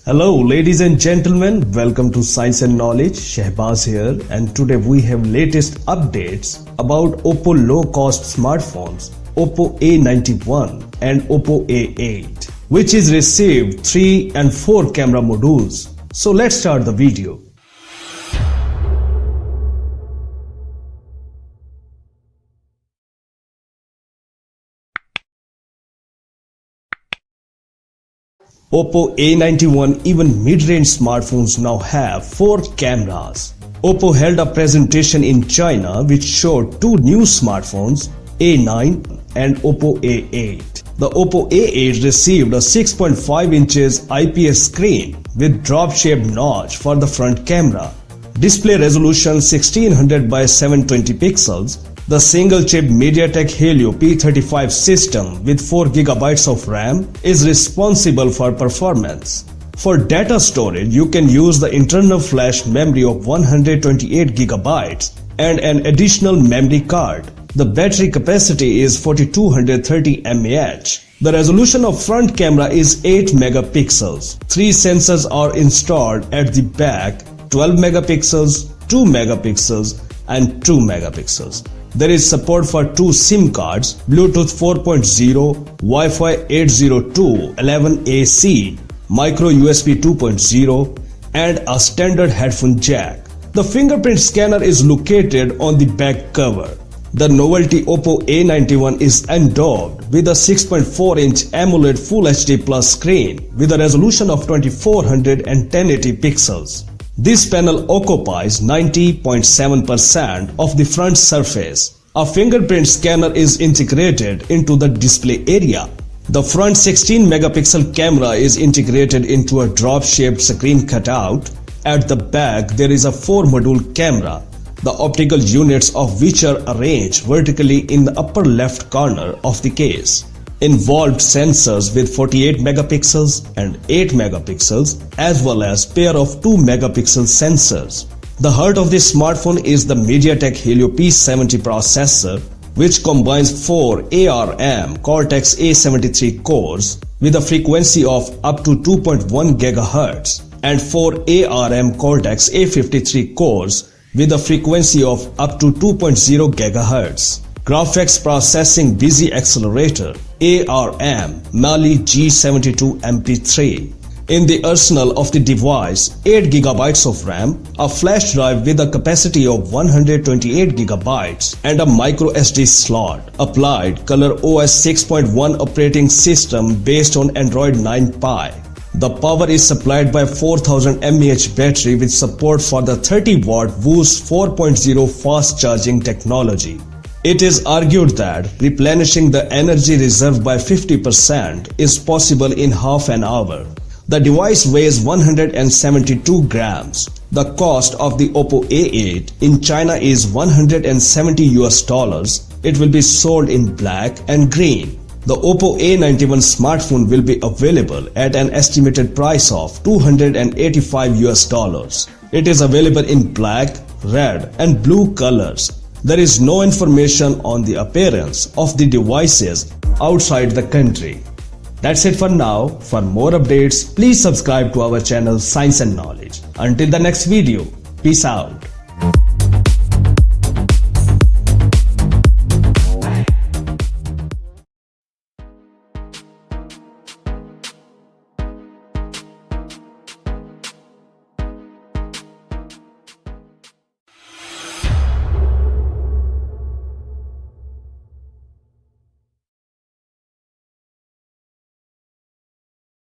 Hello ladies and gentlemen, welcome to Science and Knowledge. Shehbaz here, and today we have latest updates about Oppo low-cost smartphones Oppo A91 and Oppo A8, which is received 3 and 4 camera modules. So let's start the video. Oppo A91 even mid-range smartphones now have 4 cameras. Oppo held a presentation in China which showed 2 new smartphones, A9 and Oppo A8. The Oppo A8 received a 6.5 inches IPS screen with drop-shaped notch for the front camera. Display resolution 1600 by 720 pixels. The single-chip MediaTek Helio P35 system with 4GB of RAM is responsible for performance. For data storage, you can use the internal flash memory of 128GB and an additional memory card. The battery capacity is 4230 mAh. The resolution of front camera is 8 megapixels. 3 sensors are installed at the back: 12 megapixels, 2 megapixels and 2 megapixels. There is support for 2 SIM cards, Bluetooth 4.0, Wi-Fi 802.11ac, micro USB 2.0 and a standard headphone jack. The fingerprint scanner is located on the back cover. The novelty Oppo A91 is endowed with a 6.4-inch AMOLED Full HD Plus screen with a resolution of 2400 and 1080 pixels. This panel occupies 90.7% of the front surface. A fingerprint scanner is integrated into the display area. The front 16-megapixel camera is integrated into a drop-shaped screen cutout. At the back, there is a 4-module camera, the optical units of which are arranged vertically in the upper left corner of the case. Involved sensors with 48 megapixels and 8 megapixels as well as pair of 2 megapixel sensors. The heart of this smartphone is the MediaTek Helio P70 processor, which combines 4 ARM Cortex A73 cores with a frequency of up to 2.1 GHz and 4 ARM Cortex A53 cores with a frequency of up to 2.0 GHz. Graphics Processing Busy Accelerator ARM Mali G72 MP3. In the arsenal of the device, 8GB of RAM, a flash drive with a capacity of 128GB and a micro SD slot. Applied Color OS 6.1 operating system based on Android 9 Pie. The power is supplied by 4000 mAh battery with support for the 30-watt Whoosh 4.0 fast charging technology. It is argued that replenishing the energy reserve by 50% is possible in half an hour. The device weighs 172 grams. The cost of the Oppo A8 in China is $170. It will be sold in black and green. The Oppo A91 smartphone will be available at an estimated price of $285. It is available in black, red and blue colors. There is no information on the appearance of the devices outside the country. That's it for now. For more updates, please subscribe to our channel Science and Knowledge. Until the next video, peace out.